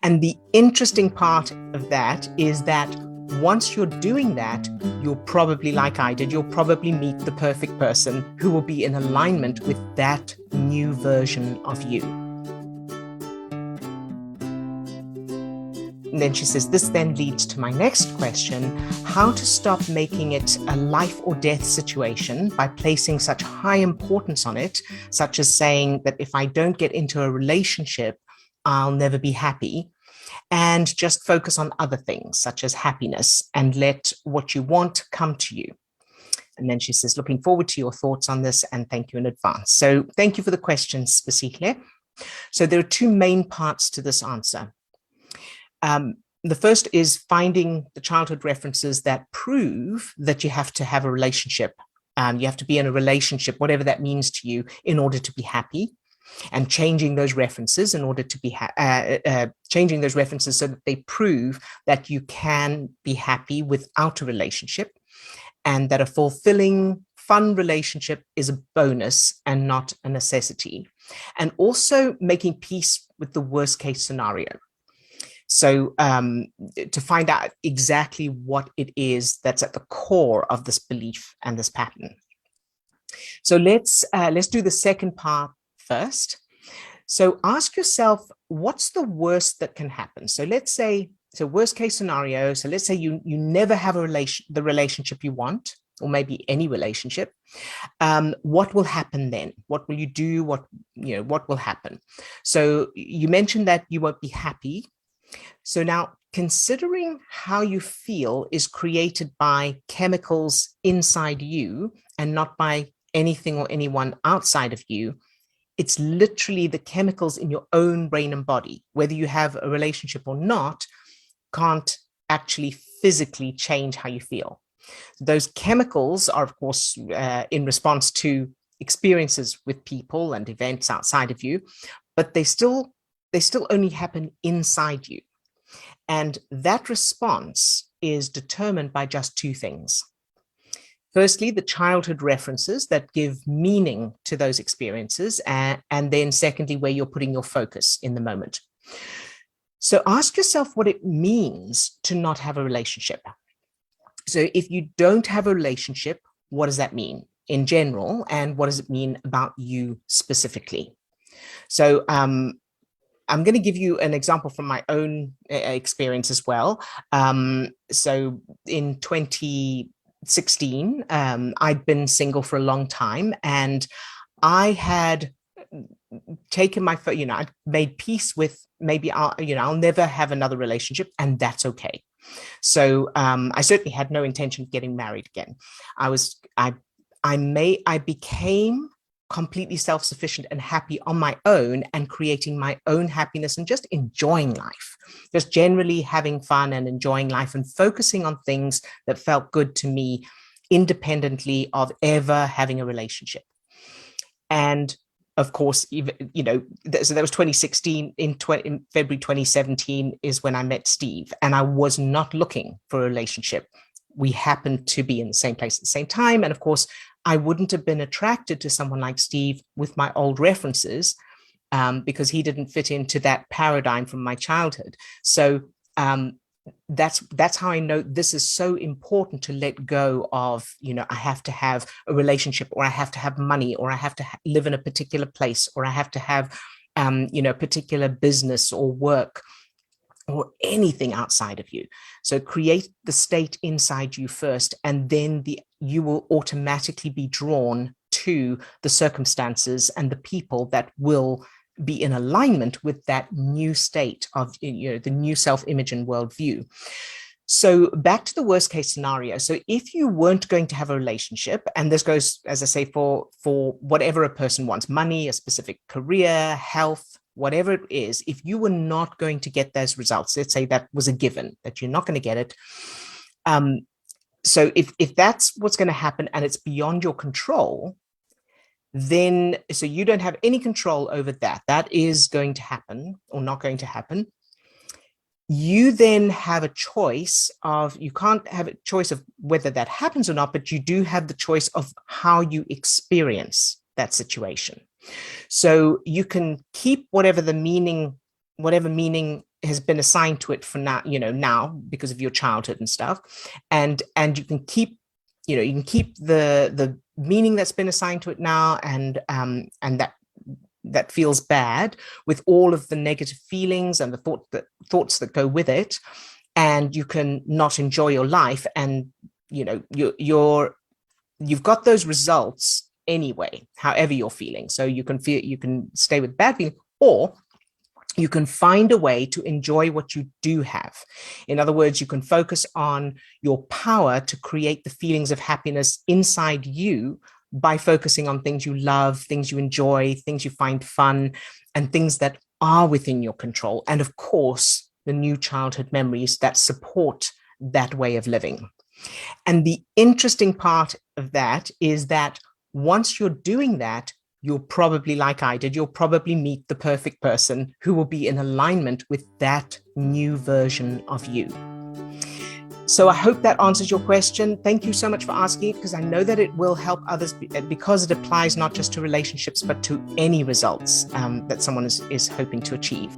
And the interesting part of that is that once you're doing that, you'll probably, like I did, you'll probably meet the perfect person who will be in alignment with that new version of you. And then she says, this then leads to my next question: how to stop making it a life or death situation by placing such high importance on it, such as saying that if I don't get into a relationship, I'll never be happy, and just focus on other things such as happiness and let what you want come to you. And then she says, looking forward to your thoughts on this and thank you in advance. So thank you for the questions, specifically. So there are two main parts to this answer. The first is finding the childhood references that prove that you have to have a relationship. You have to be in a relationship, whatever that means to you, in order to be happy, and changing those references in order to be changing those references so that they prove that you can be happy without a relationship, and that a fulfilling, fun relationship is a bonus and not a necessity. And also making peace with the worst case scenario. So to find out exactly what it is that's at the core of this belief and this pattern. So let's do the second part first. So ask yourself, what's the worst that can happen? So let's say, so worst case scenario. So let's say you never have the relationship you want, or maybe any relationship. What will happen then? What will you do? What will happen? So you mentioned that you won't be happy. So now, considering how you feel is created by chemicals inside you and not by anything or anyone outside of you, it's literally the chemicals in your own brain and body, whether you have a relationship or not, can't actually physically change how you feel. Those chemicals are, of course, in response to experiences with people and events outside of you, but they still only happen inside you. And that response is determined by just two things. Firstly, the childhood references that give meaning to those experiences, and then secondly, where you're putting your focus in the moment. So ask yourself what it means to not have a relationship. So if you don't have a relationship, what does that mean in general? And what does it mean about you specifically? So I'm going to give you an example from my own experience as well. So in 2016, I'd been single for a long time, and I had taken my, I'd made peace with maybe I'll never have another relationship, and that's okay. So I certainly had no intention of getting married again. I became completely self-sufficient and happy on my own, and creating my own happiness and just enjoying life, just generally having fun and enjoying life and focusing on things that felt good to me independently of ever having a relationship. And of course, so that was 2016. In February 2017 is when I met Steve, and I was not looking for a relationship. We happened to be in the same place at the same time. And of course, I wouldn't have been attracted to someone like Steve with my old references, because he didn't fit into that paradigm from my childhood. So that's how I know this is so important, to let go of, I have to have a relationship, or I have to have money, or I have to live in a particular place, or I have to have, a particular business or work, or anything outside of you. So create the state inside you first, and then you will automatically be drawn to the circumstances and the people that will be in alignment with that new state of, the new self-image and worldview. So back to the worst case scenario. So if you weren't going to have a relationship, and this goes, as I say, for whatever a person wants, money, a specific career, health, whatever it is, if you were not going to get those results, let's say that was a given, that you're not going to get it. So if that's what's going to happen and it's beyond your control, then, so you don't have any control over that, that is going to happen or not going to happen. You then have a choice of, you can't have a choice of whether that happens or not, but you do have the choice of how you experience that situation. So you can keep whatever meaning has been assigned to it for now, now because of your childhood and stuff. And you can keep, you can keep the meaning that's been assigned to it now, and that feels bad, with all of the negative feelings and the thoughts that go with it. And you can not enjoy your life, and you've got those results anyway, however you're feeling. So you can stay with bad feeling, or you can find a way to enjoy what you do have. In other words, you can focus on your power to create the feelings of happiness inside you by focusing on things you love, things you enjoy, things you find fun, and things that are within your control. And of course, the new childhood memories that support that way of living. And the interesting part of that is that once you're doing that, you'll probably, like I did, you'll probably meet the perfect person who will be in alignment with that new version of you. So I hope that answers your question. Thank you so much for asking it, because I know that it will help others, because it applies not just to relationships, but to any results that someone is hoping to achieve.